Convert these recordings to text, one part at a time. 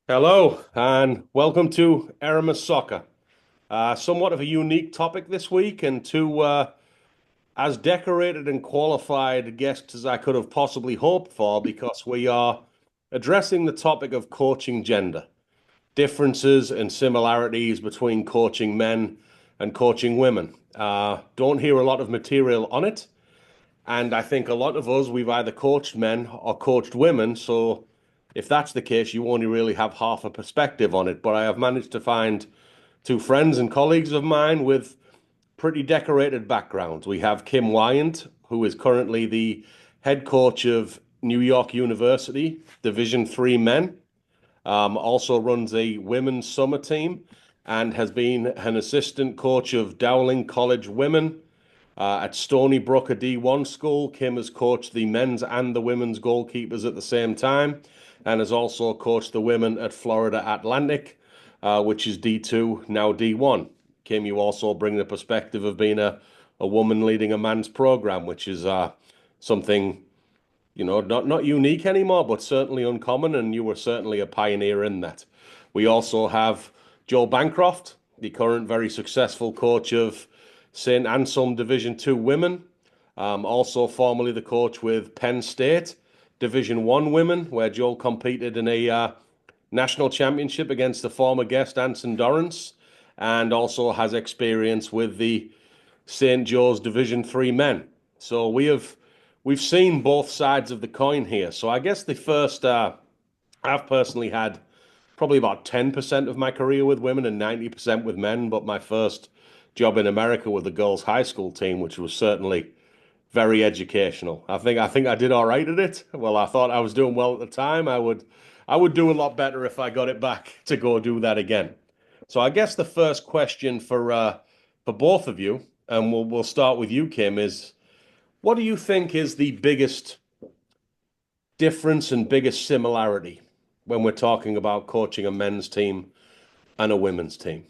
Hello, and welcome to Aramis Soccer. Somewhat of a unique topic this week, and two as decorated and qualified guests as I could have possibly hoped for, because we are addressing the topic of coaching gender, differences and similarities between coaching men and coaching women. Don't hear a lot of material on it, and I think a lot of us, we've either coached men or coached women. So if that's the case, you only really have half a perspective on it. But I have managed to find two friends and colleagues of mine with pretty decorated backgrounds. We have Kim Wyant, who is currently the head coach of New York University, Division III men, also runs a women's summer team and has been an assistant coach of Dowling College women at Stony Brook, a D1 school. Kim has coached the men's and the women's goalkeepers at the same time and has also coached the women at Florida Atlantic, which is D2, now D1. Kim, you also bring the perspective of being a woman leading a man's program, which is something, not unique anymore, but certainly uncommon, and you were certainly a pioneer in that. We also have Joe Bancroft, the current very successful coach of St. Anselm Division II women, also formerly the coach with Penn State Division I women, where Joel competed in a national championship against the former guest Anson Dorrance, and also has experience with the St. Joe's Division III men. So we've seen both sides of the coin here. So I guess the first I've personally had probably about 10% of my career with women and 90% with men, but my first job in America with the girls' high school team, which was certainly very educational. I think I did all right at it. Well, I thought I was doing well at the time. I would do a lot better if I got it back to go do that again. So I guess the first question for both of you, and we'll start with you, Kim, is what do you think is the biggest difference and biggest similarity when we're talking about coaching a men's team and a women's team?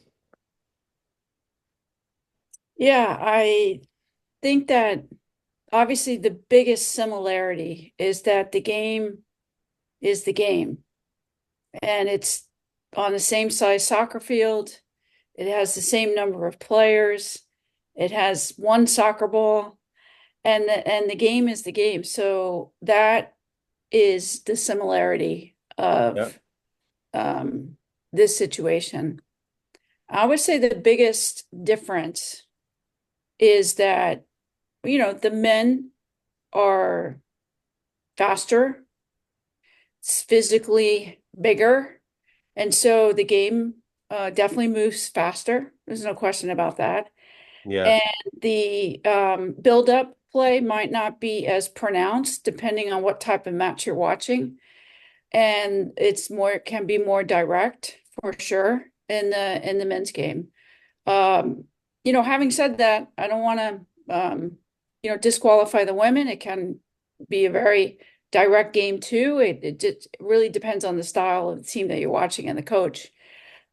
Yeah, I think that obviously the biggest similarity is that the game is the game and it's on the same size soccer field. It has the same number of players. It has one soccer ball and the game is the game. So that is the similarity Yeah. of um, this situation. I would say the biggest difference is that the men are faster, it's physically bigger, and so the game definitely moves faster. There's no question about that. Yeah. And the build-up play might not be as pronounced depending on what type of match you're watching. And can be more direct for sure in the men's game. Having said that, I don't want to, disqualify the women. It can be a very direct game too. It just really depends on the style of the team that you're watching and the coach.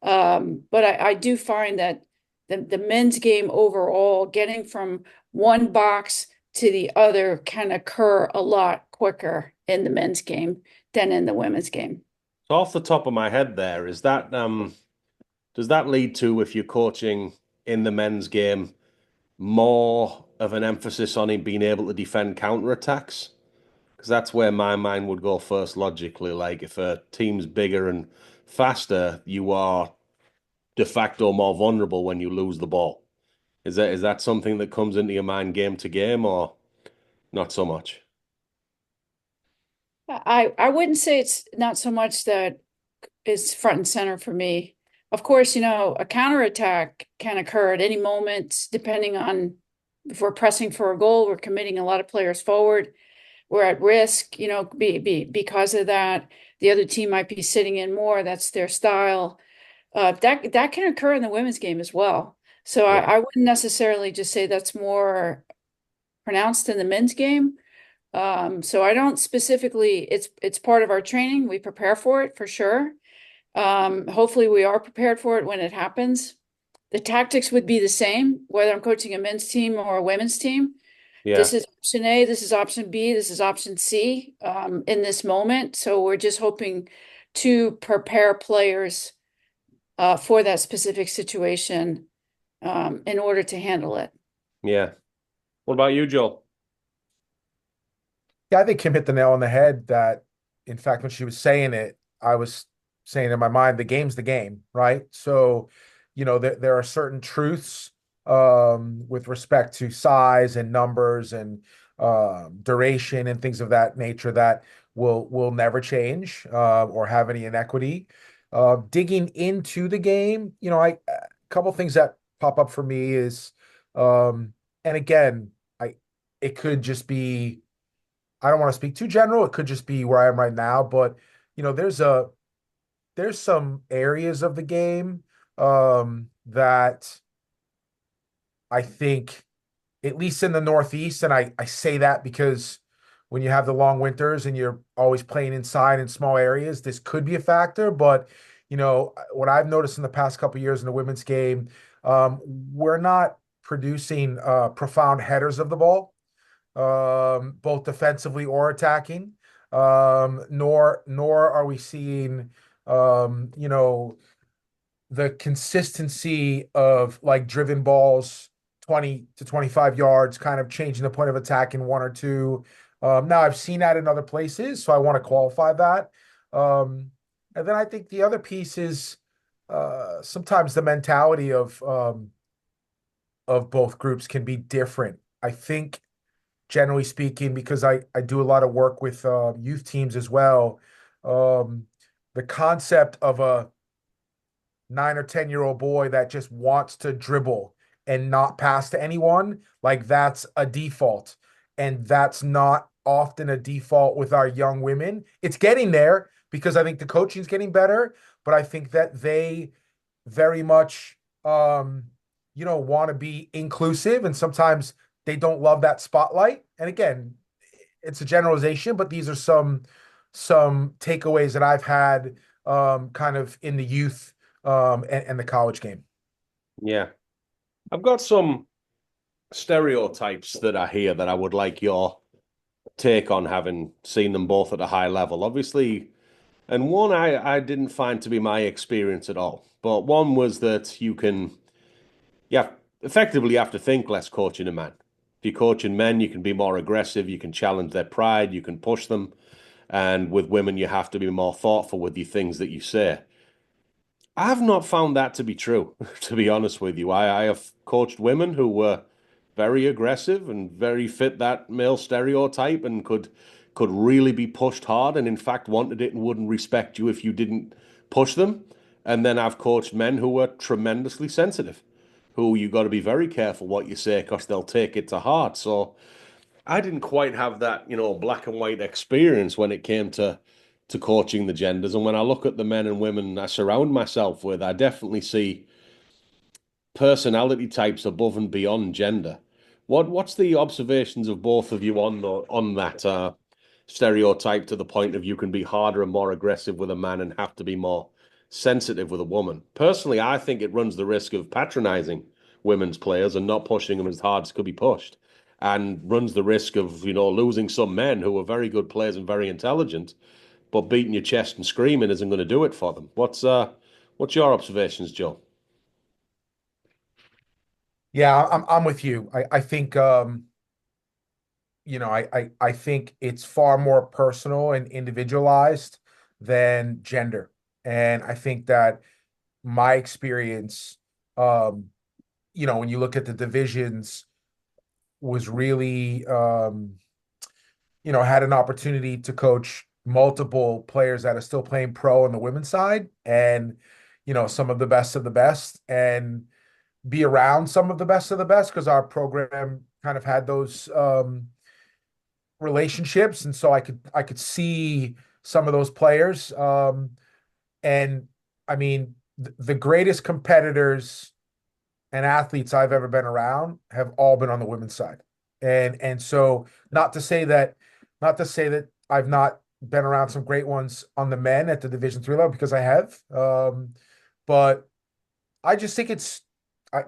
But I do find that the men's game overall, getting from one box to the other can occur a lot quicker in the men's game than in the women's game. So off the top of my head there, is that does that lead to, if you're coaching in the men's game, more of an emphasis on him being able to defend counterattacks? Because that's where my mind would go first logically. Like if a team's bigger and faster, you are de facto more vulnerable when you lose the ball. Is that something that comes into your mind game to game or not so much? I wouldn't say it's not so much that it's front and center for me. Of course, a counterattack can occur at any moment, depending on if we're pressing for a goal, we're committing a lot of players forward, we're at risk, because of that. The other team might be sitting in more, that's their style. That can occur in the women's game as well. So I, Yeah. I wouldn't necessarily just say that's more pronounced in the men's game. So I don't specifically, it's part of our training. We prepare for it for sure. Hopefully we are prepared for it when it happens. The tactics would be the same, whether I'm coaching a men's team or a women's team. Yeah. This is option A, this is option B, this is option C, in this moment. So we're just hoping to prepare players for that specific situation in order to handle it. Yeah. What about you, Joel? Yeah, I think Kim hit the nail on the head that, in fact, when she was saying it, I was saying in my mind, the game's the game, right? So, there are certain truths with respect to size and numbers and duration and things of that nature that will never change or have any inequity. Digging into the game, a couple things that pop up for me is, and again, it could just be I don't want to speak too general. It could just be where I am right now, but there's some areas of the game that I think, at least in the Northeast, and I say that because when you have the long winters and you're always playing inside in small areas, this could be a factor. But what I've noticed in the past couple of years in the women's game, we're not producing profound headers of the ball, both defensively or attacking. Nor are we seeing, the consistency of like driven balls 20 to 25 yards, kind of changing the point of attack in one or two. Now I've seen that in other places, so I want to qualify that. And then I think the other piece is sometimes the mentality of both groups can be different. I think generally speaking, because I do a lot of work with youth teams as well. Um, the concept of a 9 or 10-year-old boy that just wants to dribble and not pass to anyone, like that's a default. And that's not often a default with our young women. It's getting there because I think the coaching is getting better, but I think that they very much want to be inclusive, and sometimes they don't love that spotlight. And again, it's a generalization, but these are some takeaways that I've had kind of in the youth and the college game. Yeah. I've got some stereotypes that I hear that I would like your take on, having seen them both at a high level. Obviously, and one I didn't find to be my experience at all. But one was that yeah, effectively you have to think less coaching a man. If you're coaching men, you can be more aggressive, you can challenge their pride, you can push them. And with women, you have to be more thoughtful with the things that you say. I've not found that to be true, to be honest with you. I have coached women who were very aggressive and very fit that male stereotype and could really be pushed hard and in fact wanted it and wouldn't respect you if you didn't push them. And then I've coached men who were tremendously sensitive, who you got to be very careful what you say because they'll take it to heart. So I didn't quite have that, black and white experience when it came to coaching the genders. And when I look at the men and women I surround myself with, I definitely see personality types above and beyond gender. What's the observations of both of you on that stereotype, to the point of you can be harder and more aggressive with a man and have to be more sensitive with a woman? Personally, I think it runs the risk of patronizing women's players and not pushing them as hard as could be pushed, and runs the risk of losing some men who are very good players and very intelligent, but beating your chest and screaming isn't going to do it for them. What's your observations, Joe? Yeah, I'm with you. I think I think it's far more personal and individualized than gender. And I think that my experience, um, when you look at the divisions, was really had an opportunity to coach multiple players that are still playing pro on the women's side, and some of the best, and be around some of the best because our program kind of had those relationships, and so I could see some of those players. And I mean, the greatest competitors and athletes I've ever been around have all been on the women's side. And so not to say that I've not been around some great ones on the men at the Division III level, because I have. But I just think I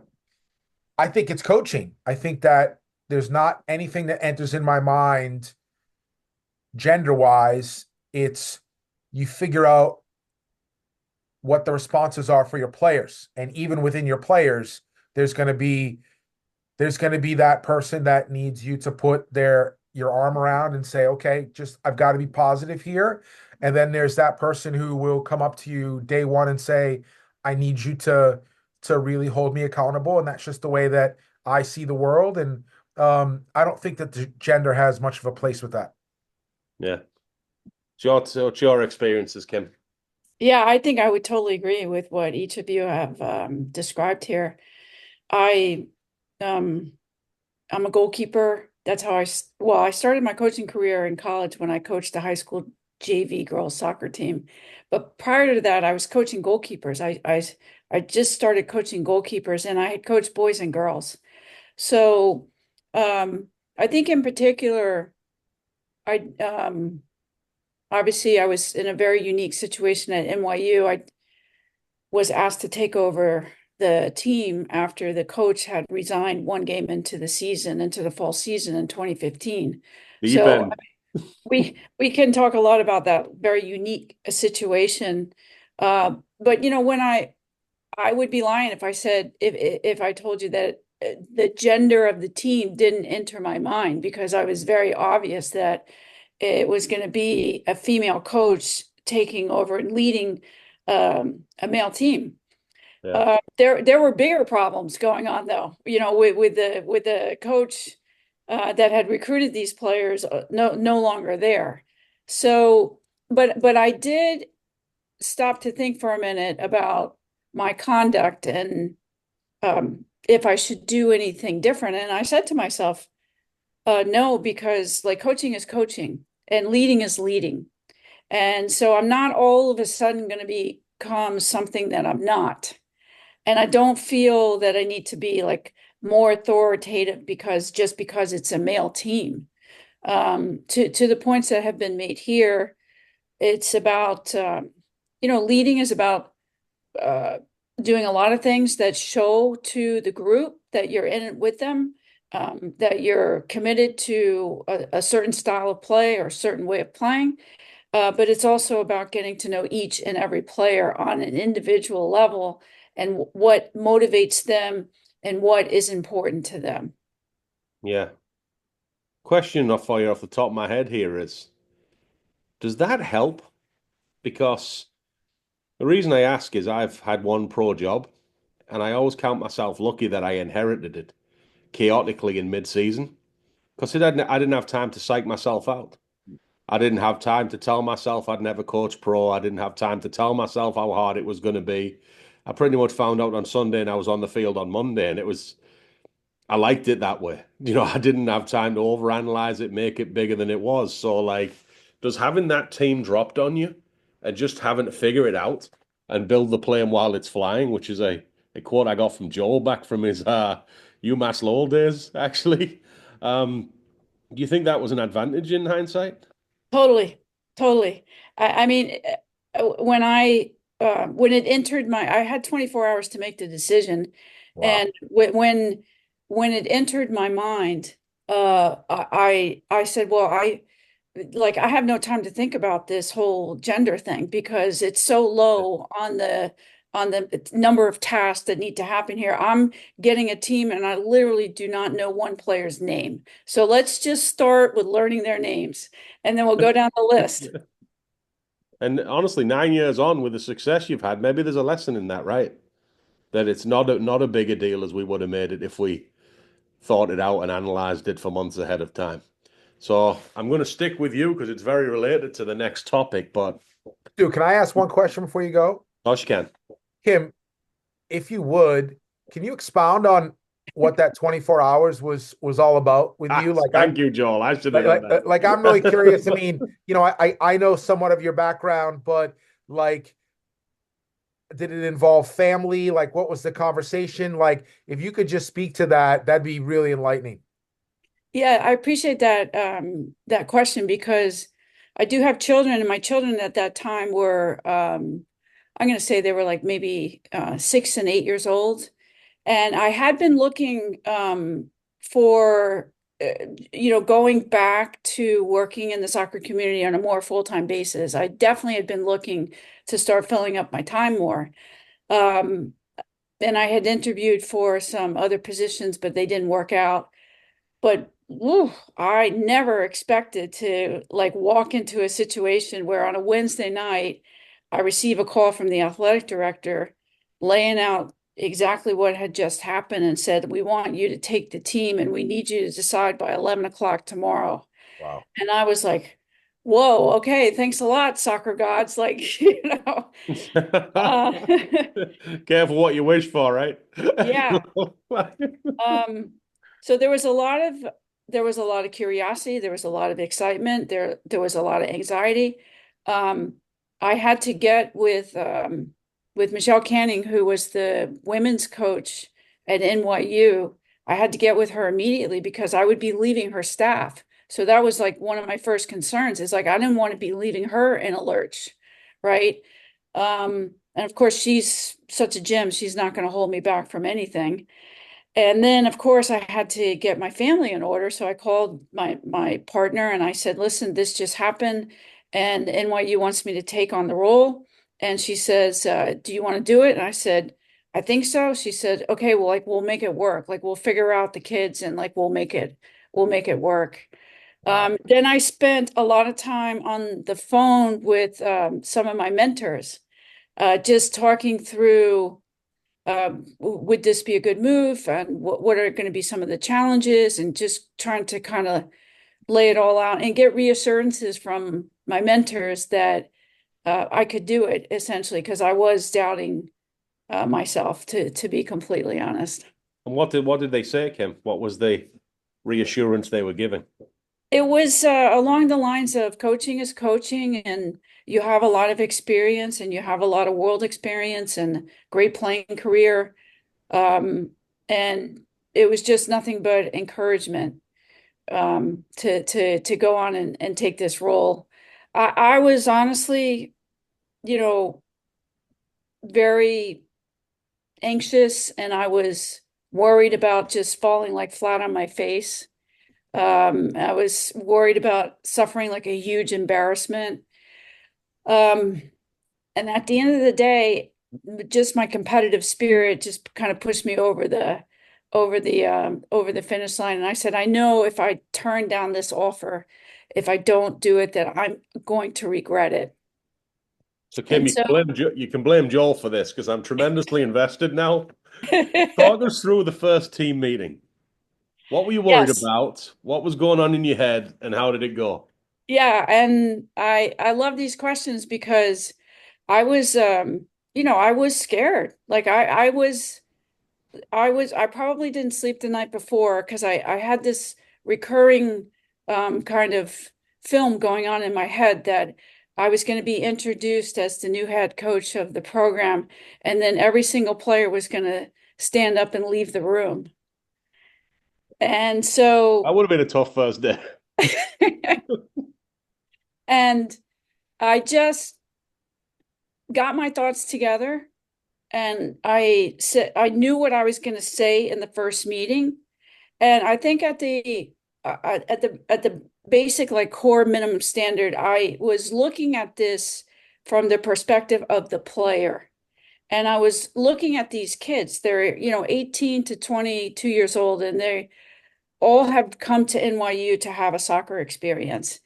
I think it's coaching. I think that there's not anything that enters in my mind gender wise. It's you figure out what the responses are for your players. And even within your players, there's going to be that person that needs you to put your arm around and say, okay, just I've got to be positive here. And then there's that person who will come up to you day one and say, I need you to really hold me accountable. And that's just the way that I see the world. And I don't think that the gender has much of a place with that. Yeah. What's your experiences, Kim? Yeah, I think I would totally agree with what each of you have described here. I um I'm a goalkeeper. That's how I started my coaching career in college when I coached a high school JV girls soccer team. But prior to that, I was coaching goalkeepers. I just started coaching goalkeepers, and I had coached boys and girls. So I think in particular, I obviously I was in a very unique situation at NYU. I was asked to take over the team after the coach had resigned one game into the fall season in 2015. Deep So end. we can talk a lot about that very unique situation. But when I would be lying if I said if I told you that the gender of the team didn't enter my mind, because I was very obvious that it was going to be a female coach taking over and leading a male team. Yeah. There were bigger problems going on though, with the coach that had recruited these players no longer there. So, but I did stop to think for a minute about my conduct and if I should do anything different. And I said to myself, no, because like coaching is coaching and leading is leading. And so I'm not all of a sudden going to become something that I'm not. And I don't feel that I need to be like more authoritative because it's a male team. To the points that have been made here, it's about leading is about uh, doing a lot of things that show to the group that you're in it with them, that you're committed to a certain style of play or a certain way of playing. But it's also about getting to know each and every player on an individual level and what motivates them and what is important to them. Yeah. Question off for you off the top of my head here is, does that help? Because the reason I ask is I've had one pro job, and I always count myself lucky that I inherited it chaotically in mid-season because I didn't have time to psych myself out. I didn't have time to tell myself I'd never coach pro. I didn't have time to tell myself how hard it was going to be. I pretty much found out on Sunday and I was on the field on Monday, and I liked it that way. I didn't have time to overanalyze it, make it bigger than it was. So, like, does having that team dropped on you and just having to figure it out and build the plane while it's flying, which is a quote I got from Joel back from his UMass Lowell days, actually. Do you think that was an advantage in hindsight? Totally, totally. I mean, when it entered I had 24 hours to make the decision, Wow. and when it entered my mind, I said, well, I have no time to think about this whole gender thing because it's so low on the number of tasks that need to happen here. I'm getting a team and I literally do not know one player's name. So let's just start with learning their names and then we'll go down the list. And honestly, 9 years on with the success you've had, maybe there's a lesson in that, right? That it's not a bigger deal as we would have made it if we thought it out and analyzed it for months ahead of time. So I'm going to stick with you because it's very related to the next topic, but Dude, can I ask one question before you go? gosh, can. Kim, if you would, can you expound on what that 24 hours was all about with you? Like Thank I'm you, Joel. I should have like, done like I'm really curious. I that. mean, I know somewhat of your background, but like did it involve family? Like what was the conversation? Like if you could just speak to that, that'd be really enlightening. Yeah, I appreciate that question because I do have children and my children at that time were I'm going to say they were like maybe 6 and 8 years old. And I had been looking for going back to working in the soccer community on a more full-time basis, I definitely had been looking to start filling up my time more. Um, and I had interviewed for some other positions, but they didn't work out. But woo, I never expected to like walk into a situation where on a Wednesday night, I receive a call from the athletic director laying out exactly what had just happened and said, we want you to take the team and we need you to decide by 11 o'clock tomorrow. Wow. And I was like, whoa, okay, thanks a lot, soccer gods. Like, uh, Careful what you wish for, right? yeah. Um, so there was a lot of curiosity, there was a lot of excitement, there was a lot of anxiety. Um, I had to get with Michelle Canning, who was the women's coach at NYU. I had to get with her immediately because I would be leaving her staff. So that was like one of my first concerns is like I didn't want to be leaving her in a lurch, right? And of course she's such a gem, she's not going to hold me back from anything. And then, of course, I had to get my family in order. So I called my partner and I said, listen, this just happened and NYU wants me to take on the role. And she says, do you want to do it? And I said, I think so. She said, okay, well, like we'll make it work. Like we'll figure out the kids and like we'll make it work. Wow. Then I spent a lot of time on the phone with some of my mentors, just talking through would this be a good move? And what are going to be some of the challenges? And just trying to kind of lay it all out and get reassurances from my mentors that I could do it essentially, because I was doubting myself to be completely honest. And what did they say, Kim? What was the reassurance they were giving? It was along the lines of coaching is coaching, and you have a lot of experience and you have a lot of world experience and great playing career. And it was just nothing but encouragement to go on and take this role. I was honestly, you know, very anxious and I was worried about just falling like flat on my face. I was worried about suffering like a huge embarrassment. Um, and at the end of the day, just my competitive spirit just kind of pushed me over the finish line. And I said, I know if I turn down this offer, if I don't do it, that I'm going to regret it. So, Kim, And so you can blame Joel for this because I'm tremendously invested now. Talk us through the first team meeting. What were you worried yes, about? What was going on in your head, and how did it go? yeah, and I love these questions because I was I was scared. Like I probably didn't sleep the night before because I had this recurring kind of film going on in my head that I was going to be introduced as the new head coach of the program, and then every single player was going to stand up and leave the room. And That so, would have been a tough first day. and I just got my thoughts together and I said I knew what I was going to say in the first meeting. And I think at the basic like core minimum standard, I was looking at this from the perspective of the player. And I was looking at these kids. They're, 18 to 22 years old, and they all have come to NYU to have a soccer experience.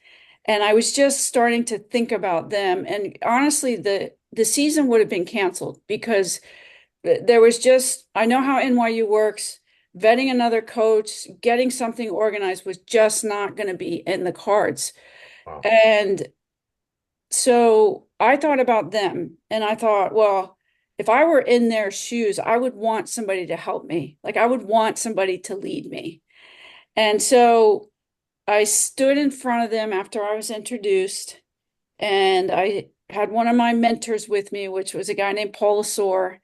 And I was just starting to think about them. And honestly, the season would have been canceled because there was just, I know how NYU works. Vetting another coach, getting something organized was just not going to be in the cards. Wow. And so I thought about them and I thought, well, if I were in their shoes, I would want somebody to help me. Like I would want somebody to lead me. And so I stood in front of them after I was introduced and I had one of my mentors with me, which was a guy named Paul Lasore,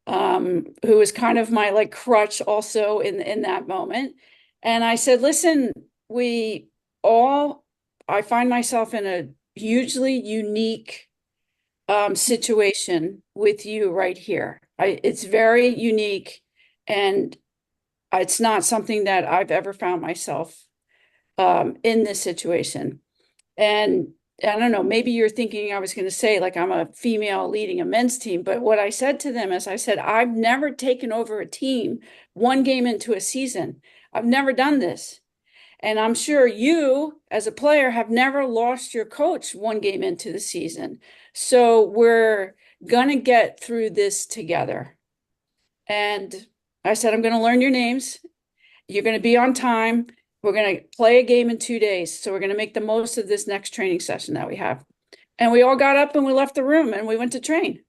who was kind of my like crutch also in that moment. And I said, listen, we all, I find myself in a hugely unique situation with you right here. It's very unique and it's not something that I've ever found myself in this situation. And I don't know, maybe you're thinking I was going to say, like, I'm a female leading a men's team. But what I said to them is, I said, I've never taken over a team one game into a season. I've never done this. And I'm sure you, as a player, have never lost your coach one game into the season. So we're going to get through this together. And I said, I'm going to learn your names. You're going to be on time. We're going to play a game in 2 days. So we're going to make the most of this next training session that we have. And we all got up and we left the room and we went to train.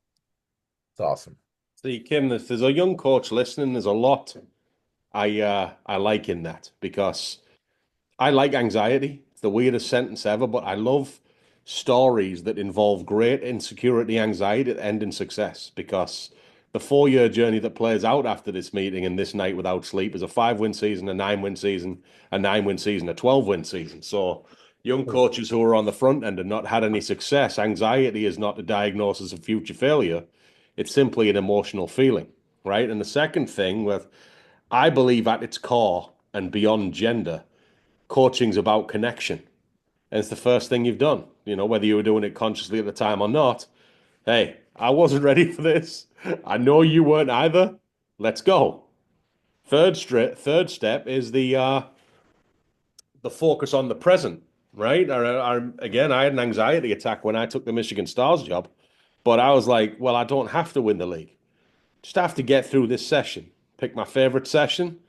It's awesome. See, Kim, if there's a young coach listening, there's a lot I like in that, because I like anxiety. It's the weirdest sentence ever, but I love stories that involve great insecurity, anxiety that end in success, because the 4 year journey that plays out after this meeting and this night without sleep is a 5 win season, a 9 win season, a 9 win season, a 12 win season. So young coaches who are on the front end and not had any success, anxiety is not a diagnosis of future failure. It's simply an emotional feeling, right? And the second thing, with I believe at its core and beyond gender, coaching's about connection. And it's the first thing you've done, whether you were doing it consciously at the time or not. Hey, I wasn't ready for this. I know you weren't either. Let's go. Third step is the focus on the present, right? Again, I had an anxiety attack when I took the Michigan Stars job, but I was like, well, I don't have to win the league. Just have to get through this session. Pick my favorite session,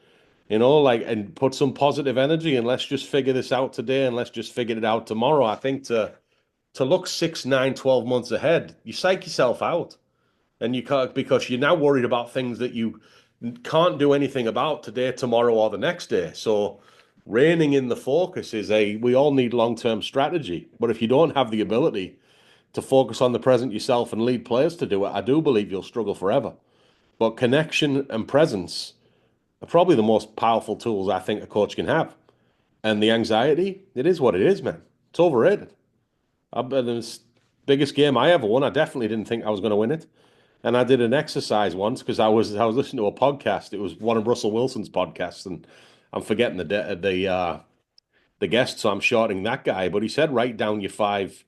and put some positive energy, and let's just figure this out today, and let's just figure it out tomorrow. I think to look 6, 9, 12 months ahead, you psych yourself out, and you can't, because you're now worried about things that you can't do anything about today, tomorrow, or the next day. So reining in the focus we all need long-term strategy, but if you don't have the ability to focus on the present yourself and lead players to do it, I do believe you'll struggle forever. But connection and presence are probably the most powerful tools I think a coach can have. And the anxiety, it is what it is, man. It's overrated. The biggest game I ever won, I definitely didn't think I was going to win it. And I did an exercise once because I was listening to a podcast. It was one of Russell Wilson's podcasts, and I'm forgetting the guest, so I'm shorting that guy. But he said, write down your 5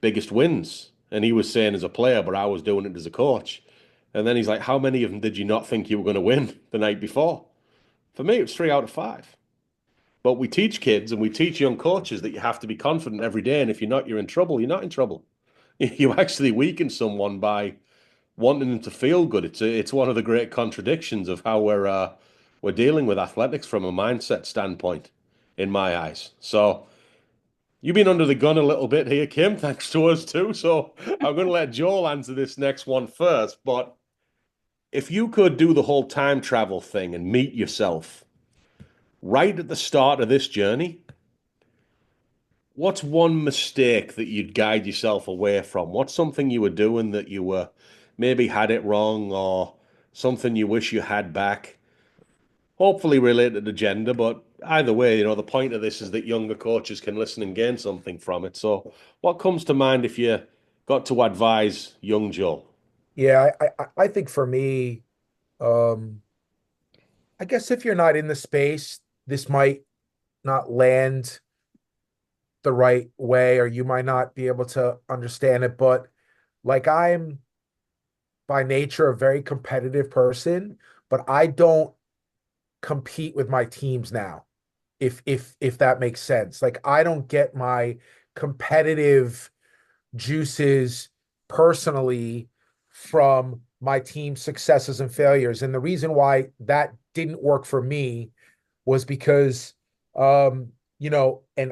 biggest wins, and he was saying as a player, but I was doing it as a coach. And then he's like, how many of them did you not think you were going to win the night before? For me, it was 3 out of 5. But we teach kids and we teach young coaches that you have to be confident every day. And if you're not, you're in trouble. You're not in trouble. You actually weaken someone by wanting them to feel good. It's one of the great contradictions of how we're dealing with athletics from a mindset standpoint, in my eyes. So you've been under the gun a little bit here, Kim, thanks to us too. So I'm going to let Joel answer this next one first. But if you could do the whole time travel thing and meet yourself right at the start of this journey, what's one mistake that you'd guide yourself away from? What's something you were doing that you were maybe had it wrong, or something you wish you had back? Hopefully related to gender, but either way, the point of this is that younger coaches can listen and gain something from it. So what comes to mind if you got to advise young Joel? Yeah, I think for me, um, I guess if you're not in the space, this might not land the right way, or you might not be able to understand it. But like, I'm by nature a very competitive person, but I don't compete with my teams now, if that makes sense. Like, I don't get my competitive juices personally from my team's successes and failures. And the reason why that didn't work for me was because, and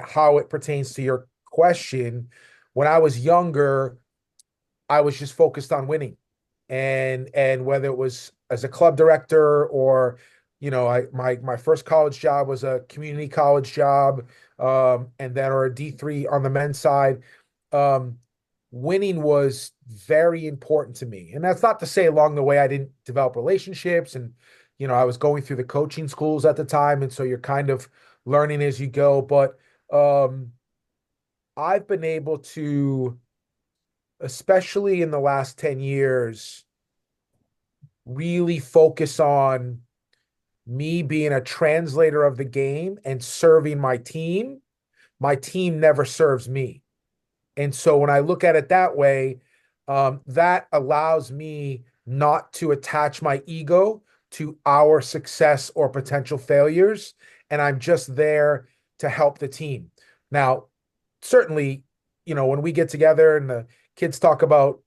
how it pertains to your question, when I was younger, I was just focused on winning. And whether it was as a club director, or, my first college job was a community college job, and then, or a D3 on the men's side. Um, Winning was very important to me. And that's not to say along the way I didn't develop relationships, and, I was going through the coaching schools at the time. And so you're kind of learning as you go. But I've been able to, especially in the last 10 years, really focus on me being a translator of the game and serving my team never serves me. And so when I look at it that way, that allows me not to attach my ego to our success or potential failures. And I'm just there to help the team. Now, certainly, when we get together and the kids talk about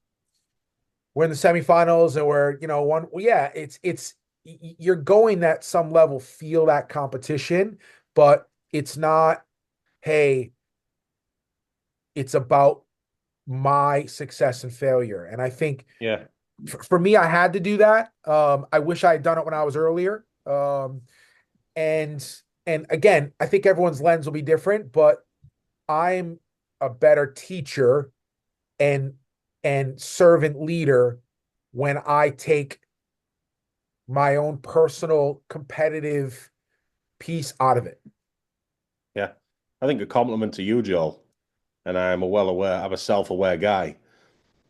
we're in the semifinals and we're, one, well, yeah, you're going at some level, feel that competition, but it's not, hey, it's about my success and failure. And I think Yeah. for me, I had to do that. I wish I had done it when I was earlier. And again, I think everyone's lens will be different, but I'm a better teacher and servant leader when I take my own personal competitive piece out of it. Yeah. I think a compliment to you, Joel, and I'm a self-aware guy.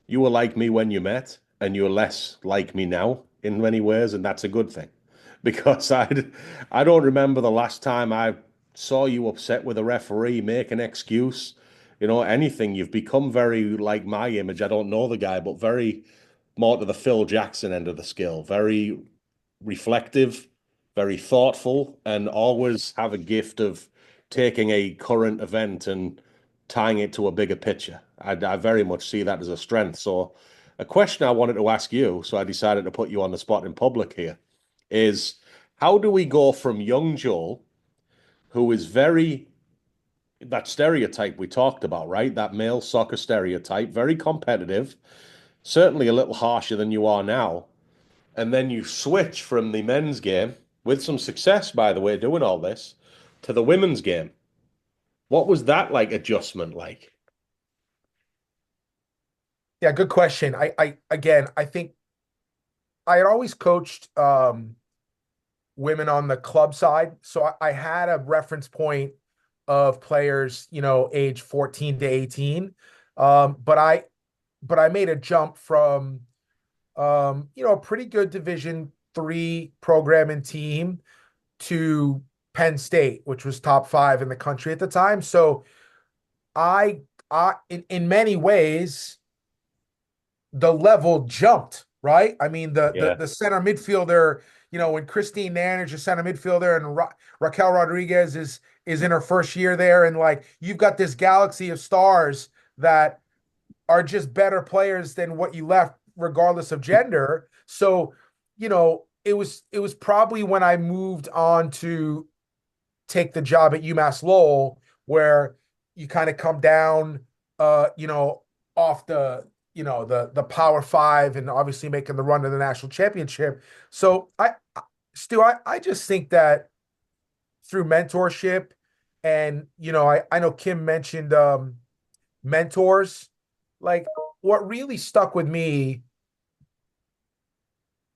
You were like me when you met, and you're less like me now in many ways, and that's a good thing. Because I don't remember the last time I saw you upset with a referee, make an excuse, anything. You've become very like my image. I don't know the guy, but very more to the Phil Jackson end of the scale. Very reflective, very thoughtful, and always have a gift of taking a current event and tying it to a bigger picture. I very much see that as a strength. So, a question I wanted to ask you, so I decided to put you on the spot in public here, is how do we go from young Joel, who is very that stereotype we talked about, right? That male soccer stereotype, very competitive, certainly a little harsher than you are now, and then you switch from the men's game with some success, by the way, doing all this to the women's game. What was that like adjustment like? Yeah, good question. Again, I think I had always coached women on the club side. So I had a reference point of players, age 14 to 18. But I made a jump from a pretty good Division III program and team to Penn State, which was top 5 in the country at the time. So I in many ways the level jumped, right? I mean, Yeah. the center midfielder, when Christine Nairn is your center midfielder and Raquel Rodriguez is in her first year there, and like you've got this galaxy of stars that are just better players than what you left, regardless of gender. So, it was probably when I moved on to take the job at UMass Lowell, where you kind of come down, off the Power Five, and obviously making the run to the national championship. So Stu, I just think that through mentorship, and I know Kim mentioned mentors. Like, what really stuck with me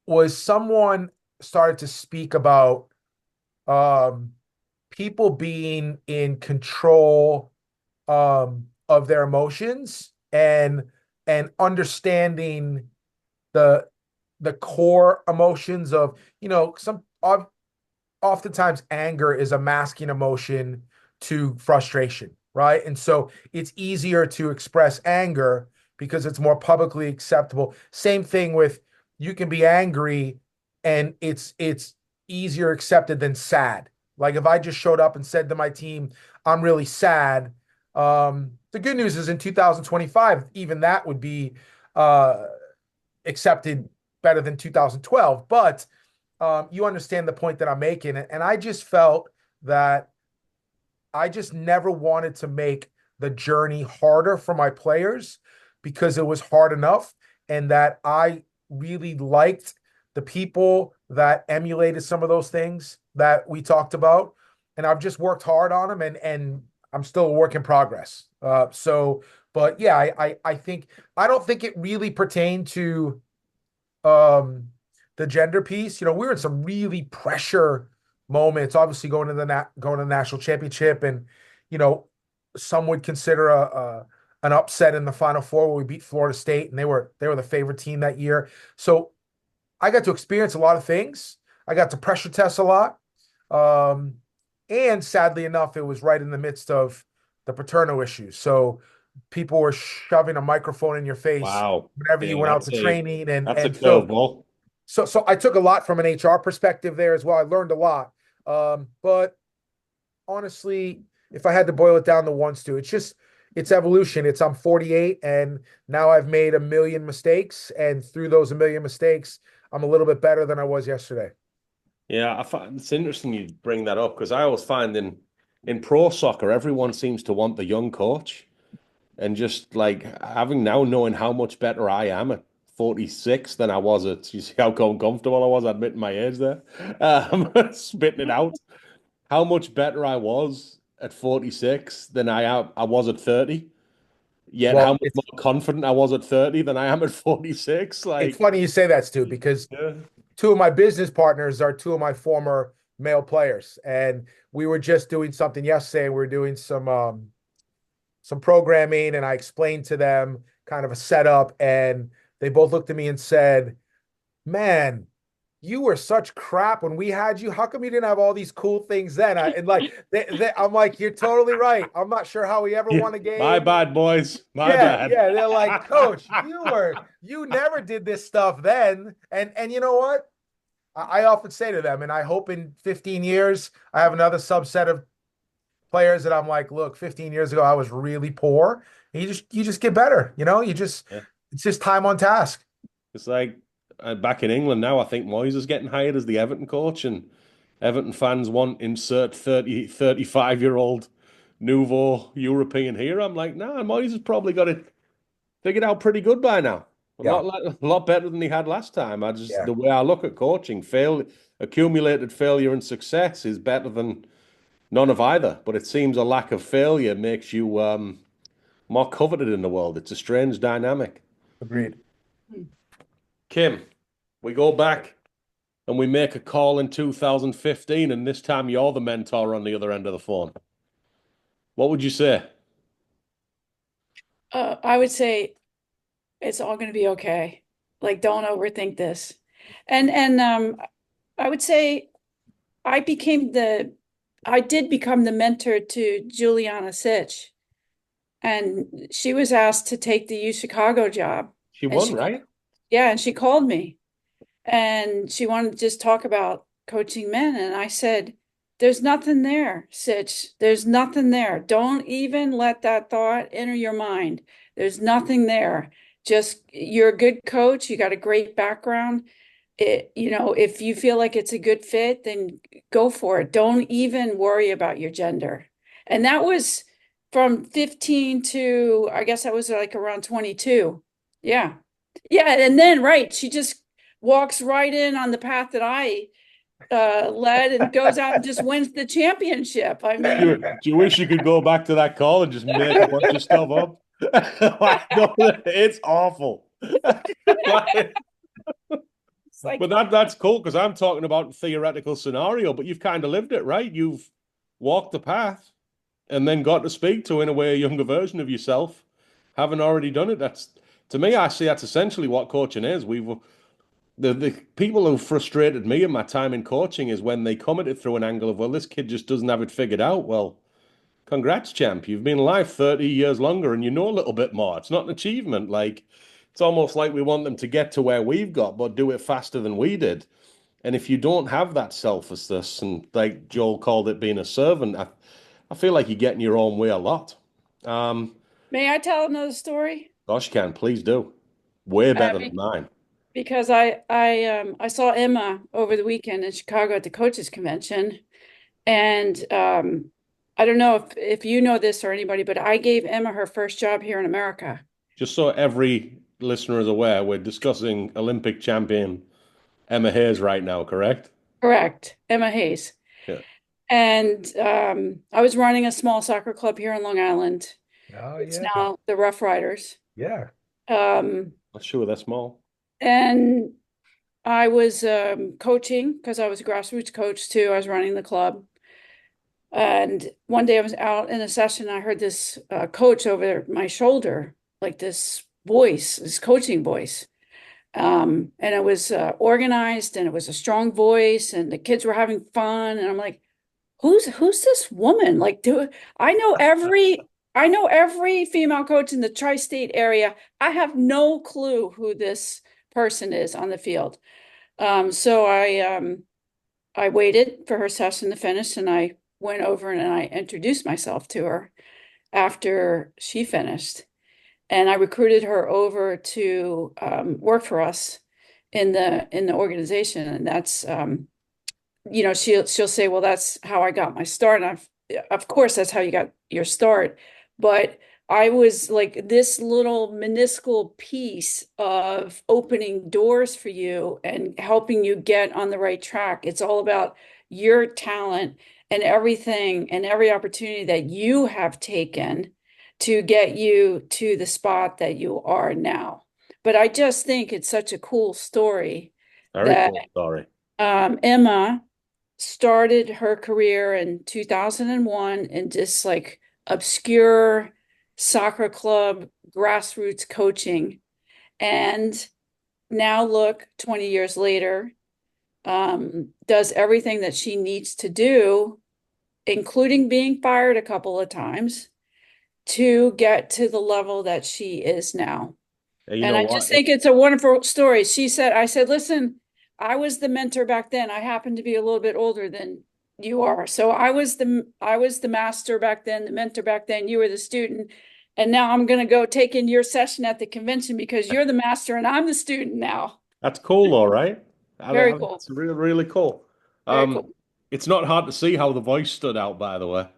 was someone started to speak about um, people being in control of their emotions and understanding the the core emotions of oftentimes anger is a masking emotion to frustration, right? And so it's easier to express anger because it's more publicly acceptable. Same thing with, you can be angry and it's easier accepted than sad. Like if I just showed up and said to my team, I'm really sad. The good news is in 2025, even that would be uh, accepted better than 2012. But you understand the point that I'm making. And I just felt that I just never wanted to make the journey harder for my players because it was hard enough, and that I really liked the people that emulated some of those things that we talked about. And I've just worked hard on them, and I'm still a work in progress. But yeah, I think, I don't think it really pertained to the gender piece. We were in some really pressure moments, obviously going to the national championship, and some would consider an upset in the Final Four where we beat Florida State, and they were the favorite team that year. So I got to experience a lot of things. I got to pressure test a lot. Um, and sadly enough, it was right in the midst of the Paterno issues. So people were shoving a microphone in your face Wow. whenever Yeah, you went out to training. that's a And so curveball. so I took a lot from an HR perspective there as well. I learned a lot. But honestly, if I had to boil it down to one, Stu, it's evolution. I'm 48 and now I've made a million mistakes. And through those a million mistakes, I'm a little bit better than I was yesterday. Yeah, I find it's interesting you bring that up because I always find in pro soccer, everyone seems to want the young coach. And just like having now knowing how much better I am at 46 than I was at, you see how uncomfortable I was admitting my age there, spitting it out. How much better I was at 46 than I was at 30. Yet how Well, much more confident I was at 30 than I am at 46. it's Like, funny you say that, Stu, because yeah. two of my business partners are two of my former male players. And we were just doing something yesterday. We were doing some programming and I explained to them kind of a setup and they both looked at me and said, "Man, you were such crap when we had you. How come you didn't have all these cool things then?" And like I'm like, "You're totally right. I'm not sure how we ever Yeah. won a My game." bad, boys. My Yeah, bad. yeah. They're like, "Coach, you never did this stuff then." And you know what? I often say to them, and I hope in 15 years I have another subset of players that I'm like, look, 15 years ago I was really poor. And you just get better, Yeah. it's just time on task. It's like back in England now, I think Moyes is getting hired as the Everton coach, and Everton fans want insert 35-year-old nouveau European here. I'm like, nah, Moyes has probably got it figured out pretty good by now. Yeah, A lot better than he had last time. yeah, The way I look at coaching, accumulated failure and success is better than none of either. But it seems a lack of failure makes you more coveted in the world. It's a strange dynamic. agreed. Kim, we go back and we make a call in 2015, and this time you're the mentor on the other end of the phone. What would you say? I would say it's all going to be okay. Like, don't overthink this. And I would say I became the I did become the mentor to Juliana Sitch, and she was asked to take the U Chicago job, She and won, right? yeah, and she called me, and she wanted to just talk about coaching men, and I said, "There's nothing there, Sitch. There's nothing there. Don't even let that thought enter your mind. There's nothing there. Just you're a good coach. You got a great background. If you feel like it's a good fit, then go for it. Don't even worry about your gender." And that was from 15 to, I guess that was like around 22. Yeah. Yeah. And then, right, she just walks right in on the path that I led and goes out and just wins the championship. I mean, Do you wish you could go back to that call and just make a bunch of stuff up? No, it's awful. it's like, But that's cool because I'm talking about theoretical scenario, but you've kind of lived it, right? You've walked the path and then got to speak to, in a way, a younger version of yourself, having already done it. That's to me, I see that's essentially what coaching is. The people who frustrated me in my time in coaching is when they come at it through an angle of, well, this kid just doesn't have it figured out. Well, congrats, champ. You've been alive 30 years longer and you know a little bit more. It's not an achievement. Like, it's almost like we want them to get to where we've got, but do it faster than we did. And if you don't have that selflessness, and like Joel called it being a servant, I feel like you get in your own way a lot. Um, may I tell another story? Gosh, Ken, please do. Way Uh, better than be- mine. because I saw Emma over the weekend in Chicago at the coaches convention, and I don't know if you know this or anybody, but I gave Emma her first job here in America. Just so every listener is aware, we're discussing Olympic champion Emma Hayes right now, correct? Correct, Emma Hayes. Yeah. And I was running a small soccer club here in Long Island. Oh It's yeah, now the Rough Riders. yeah. Um, Not sure they're small. and I was coaching because I was a grassroots coach too. I was running the club. And one day I was out in a session. I heard this coach over my shoulder, like this voice, this coaching voice. And it was organized, and it was a strong voice, and the kids were having fun. And I'm like, who's this woman? Like, I know every female coach in the tri-state area. I have no clue who this person is on the field. So I waited for her session to finish, and I went over and I introduced myself to her after she finished. And I recruited her over to work for us in the organization. And that's she'll say, well, that's how I got my start. And of course, that's how you got your start. But I was like this little minuscule piece of opening doors for you and helping you get on the right track. It's all about your talent and everything and every opportunity that you have taken to get you to the spot that you are now. But I just think it's such a cool story Very that cool story. Emma started her career in 2001 in just like obscure soccer club grassroots coaching. And now look, 20 years later, does everything that she needs to do, including being fired a couple of times, to get to the level that she is now. You And know I what? just think it's a wonderful story. I said, listen, I was the mentor back then. I happen to be a little bit older than you are. So I was the master back then, the mentor back then. You were the student. And now I'm going to go take in your session at the convention because you're the master and I'm the student now. That's cool, all right. Very I think cool. that's really, really cool. Very Um, cool. it's not hard to see how the voice stood out, by the way.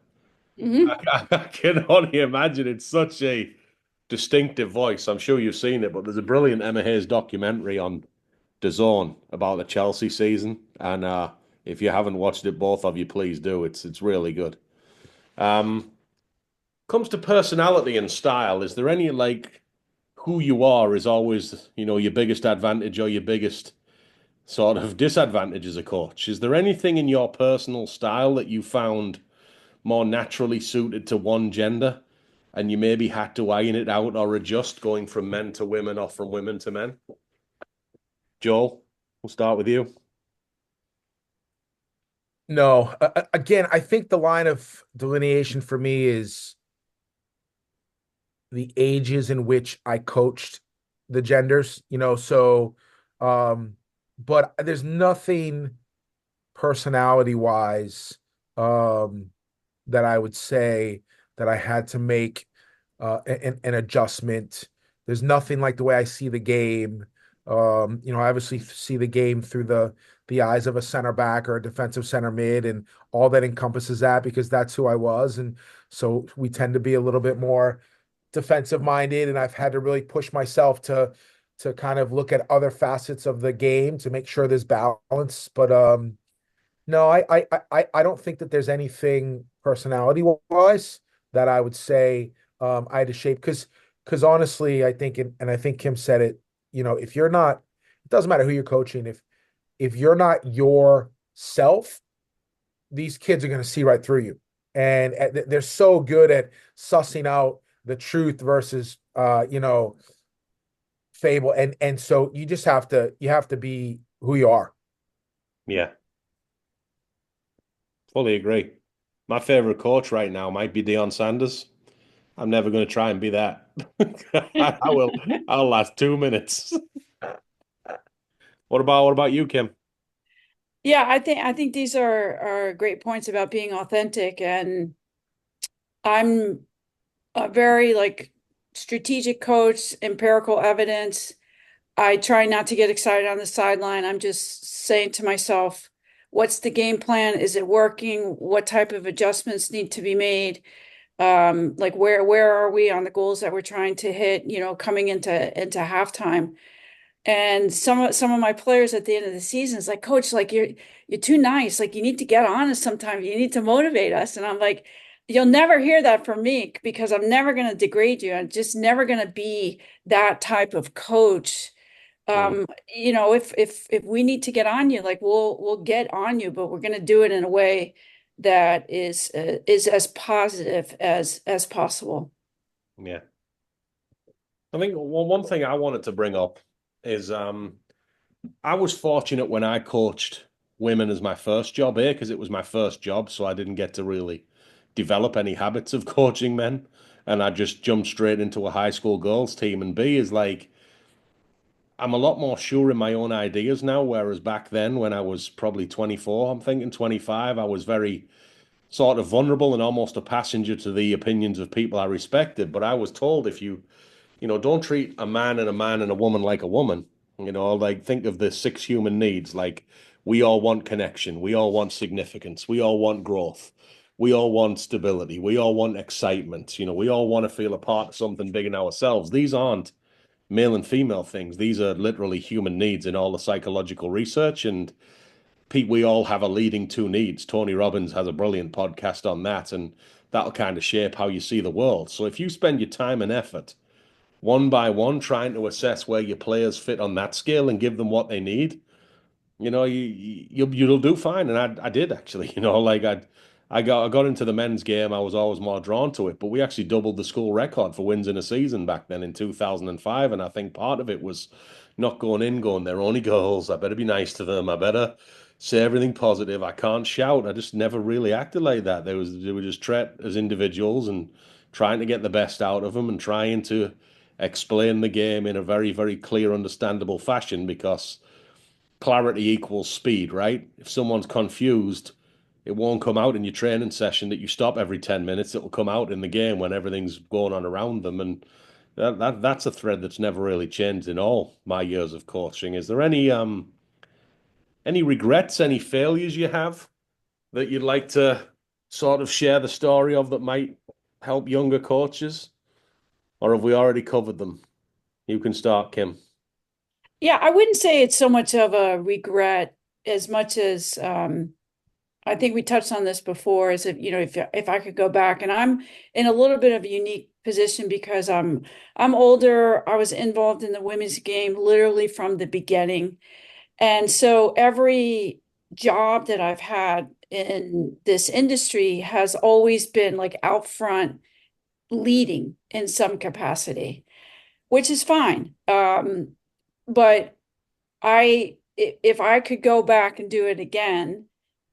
Hmm. I can only imagine it's such a distinctive voice. I'm sure you've seen it, but there's a brilliant Emma Hayes documentary on DAZN about the Chelsea season, and if you haven't watched it, both of you please do. It's really good. Um, Comes to personality and style, is there any like who you are is always, your biggest advantage or your biggest sort of disadvantage as a coach? Is there anything in your personal style that you found more naturally suited to one gender and you maybe had to iron it out or adjust going from men to women or from women to men? Joel, we'll start with you. No, again, I think the line of delineation for me is the ages in which I coached the genders, um, but there's nothing personality wise that I would say that I had to make an adjustment. There's nothing like the way I see the game. I obviously see the game through the eyes of a center back or a defensive center mid, and all that encompasses that because that's who I was. And so we tend to be a little bit more defensive minded, and I've had to really push myself to kind of look at other facets of the game to make sure there's balance. But no, I don't think that there's anything personality wise that I would say I had to shape because honestly, I think and I think Kim said it, if you're not, it doesn't matter who you're coaching, if you're not yourself, these kids are going to see right through you. And they're so good at sussing out the truth versus fable. And so you have to be who you are. Yeah, fully agree. My favorite coach right now might be Deion Sanders. I'm never going to try and be that. I will. I'll last 2 minutes. What about you, Kim? Yeah, I think these are great points about being authentic. And I'm a very like strategic coach, empirical evidence. I try not to get excited on the sideline. I'm just saying to myself, what's the game plan? Is it working? What type of adjustments need to be made? Like where are we on the goals that we're trying to hit, coming into halftime? And some of my players at the end of the season is like, Coach, like you're too nice. Like you need to get on us sometimes. You need to motivate us. And I'm like, you'll never hear that from me because I'm never going to degrade you. I'm just never going to be that type of coach. Mm, If we need to get on you, like we'll get on you, but we're going to do it in a way that is as positive as possible. yeah. I think one thing I wanted to bring up is I was fortunate when I coached women as my first job here because it was my first job, so I didn't get to really develop any habits of coaching men, and I just jumped straight into a high school girls team. And B is like I'm a lot more sure in my own ideas now, whereas back then when I was probably 24, I'm thinking 25, I was very sort of vulnerable and almost a passenger to the opinions of people I respected. But I was told if you don't treat a man and a woman like a woman. Like think of the six human needs. Like we all want connection, we all want significance, we all want growth, we all want stability, we all want excitement. We all want to feel a part of something bigger than ourselves. These aren't male and female things. These are literally human needs in all the psychological research. And Pete, we all have a leading two needs. Tony Robbins has a brilliant podcast on that, and that'll kind of shape how you see the world. So if you spend your time and effort one by one, trying to assess where your players fit on that scale and give them what they need, you'll do fine. And I did actually, like I got into the men's game. I was always more drawn to it, but we actually doubled the school record for wins in a season back then in 2005. And I think part of it was not going, they're only girls. I better be nice to them. I better say everything positive. I can't shout. I just never really acted like that. They were just treated as individuals and trying to get the best out of them and trying to explain the game in a very, very clear, understandable fashion because clarity equals speed, right? If someone's confused, it won't come out in your training session that you stop every 10 minutes. It'll come out in the game when everything's going on around them. And that's a thread that's never really changed in all my years of coaching. Is there any regrets, any failures you have that you'd like to sort of share the story of that might help younger coaches? Or have we already covered them? You can start, Kim. Yeah, I wouldn't say it's so much of a regret as much as I think we touched on this before, is if I could go back, and I'm in a little bit of a unique position because I'm older. I was involved in the women's game literally from the beginning. And so every job that I've had in this industry has always been like out front leading in some capacity, which is fine. But if I could go back and do it again,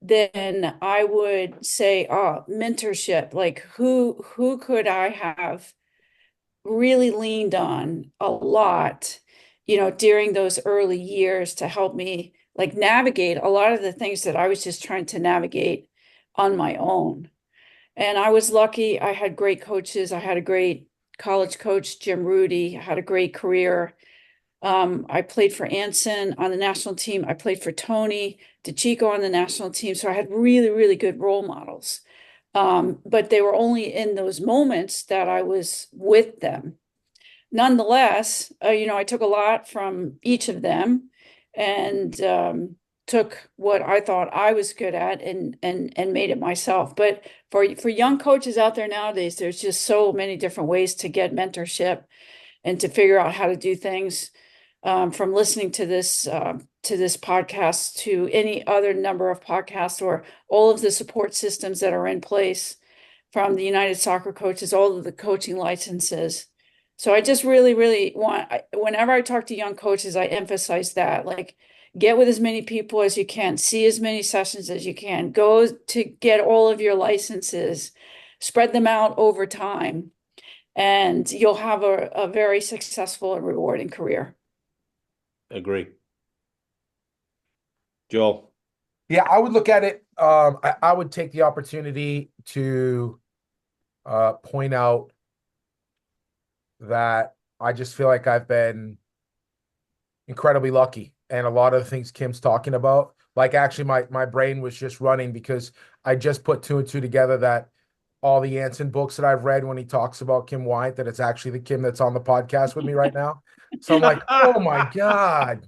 then I would say, oh, mentorship, like who could I have really leaned on a lot, during those early years to help me like navigate a lot of the things that I was just trying to navigate on my own. And I was lucky. I had great coaches. I had a great college coach, Jim Rudy. I had a great career. I played for Anson on the national team. I played for Tony DeChico on the national team. So I had really, really good role models. But they were only in those moments that I was with them. Nonetheless, I took a lot from each of them and took what I thought I was good at and made it myself. But for young coaches out there nowadays, there's just so many different ways to get mentorship and to figure out how to do things. From listening to this podcast to any other number of podcasts or all of the support systems that are in place from the United Soccer Coaches, all of the coaching licenses. So I just really, really whenever I talk to young coaches, I emphasize that, like, get with as many people as you can, see as many sessions as you can, go to get all of your licenses, spread them out over time, and you'll have a very successful and rewarding career. Agree. Joel. Yeah, I would look at it. I would take the opportunity to point out that I just feel like I've been incredibly lucky. And a lot of the things Kim's talking about, like actually my brain was just running because I just put two and two together that all the Anson books that I've read when he talks about Kim Wyant, that it's actually the Kim that's on the podcast with me right now. So I'm like, oh my God.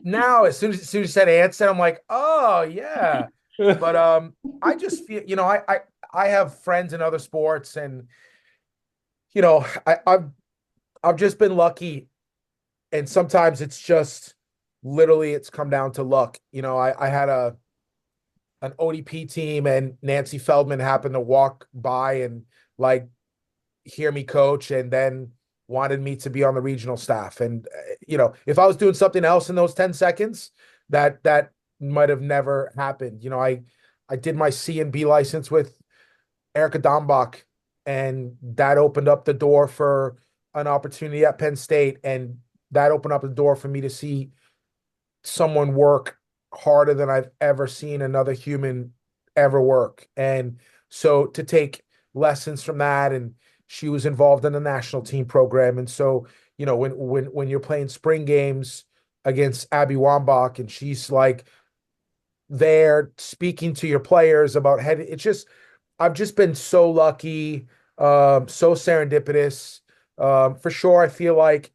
Now, as soon as you said Anson, I'm like, oh yeah. But I just feel, I have friends in other sports, and I've just been lucky, and sometimes it's just literally it's come down to luck. I had an ODP team, and Nancy Feldman happened to walk by and like hear me coach, and then wanted me to be on the regional staff. And if I was doing something else in those 10 seconds, that might have never happened. I did my C and B license with Erica Dombach, and that opened up the door for an opportunity at Penn State, and that opened up the door for me to see someone work harder than I've ever seen another human ever work. And so to take lessons from that, and she was involved in the national team program. And so, when you're playing spring games against Abby Wambach and she's like there speaking to your players about head, I've just been so lucky, so serendipitous. For sure, I feel like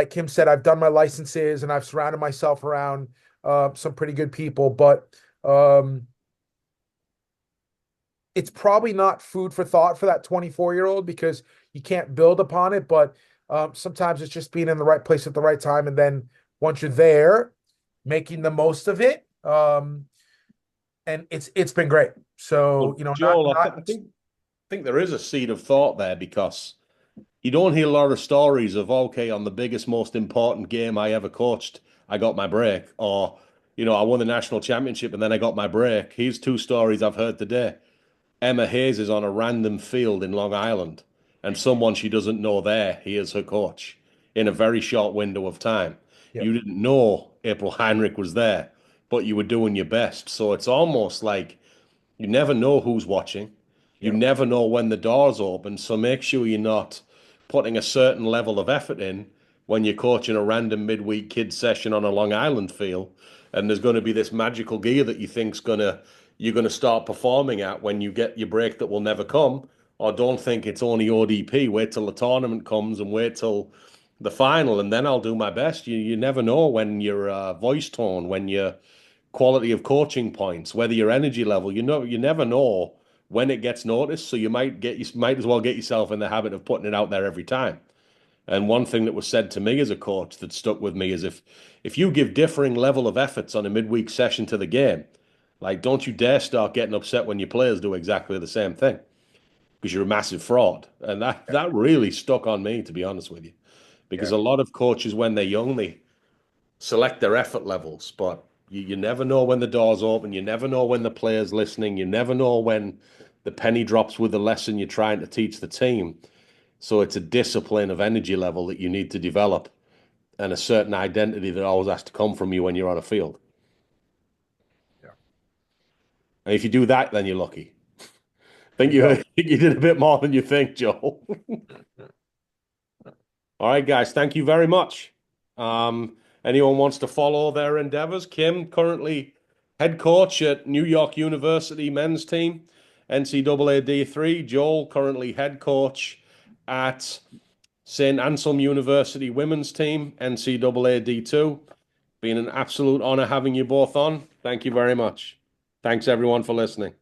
Kim said, I've done my licenses and I've surrounded myself around some pretty good people, but it's probably not food for thought for that 24-year-old because you can't build upon it. But sometimes it's just being in the right place at the right time, and then once you're there, making the most of it. And it's been great. So Well, Joel, I think there is a seed of thought there because you don't hear a lot of stories of, okay, on the biggest, most important game I ever coached, I got my break. Or, I won the national championship and then I got my break. Here's two stories I've heard today. Emma Hayes is on a random field in Long Island, and someone she doesn't know there, he is her coach in a very short window of time. Yep. You didn't know April Heinrich was there, but you were doing your best. So it's almost like you never know who's watching. You Yep. never know when the door's open. So make sure you're not putting a certain level of effort in when you're coaching a random midweek kids session on a Long Island field, and there's going to be this magical gear that you think's you're going to start performing at when you get your break that will never come. Or don't think it's only ODP. Wait till the tournament comes and wait till the final, and then I'll do my best. You never know when your voice tone, when your quality of coaching points, whether your energy level, you never know when it gets noticed. So you might as well get yourself in the habit of putting it out there every time. And one thing that was said to me as a coach that stuck with me is if you give differing level of efforts on a midweek session to the game, like don't you dare start getting upset when your players do exactly the same thing because you're a massive fraud. And that really stuck on me, to be honest with you, because Yeah. a lot of coaches when they're young they select their effort levels, but you never know when the door's open. You never know when the player's listening. You never know when the penny drops with the lesson you're trying to teach the team. So it's a discipline of energy level that you need to develop and a certain identity that always has to come from you when you're on a field. Yeah. And if you do that, then you're lucky. You go. Think you did a bit more than you think, Joel. All right, guys, thank you very much. Anyone wants to follow their endeavors? Kim, currently head coach at New York University men's team, NCAA D3. Joel, currently head coach at St. Anselm University women's team, NCAA D2. Been an absolute honor having you both on. Thank you very much. Thanks, everyone, for listening.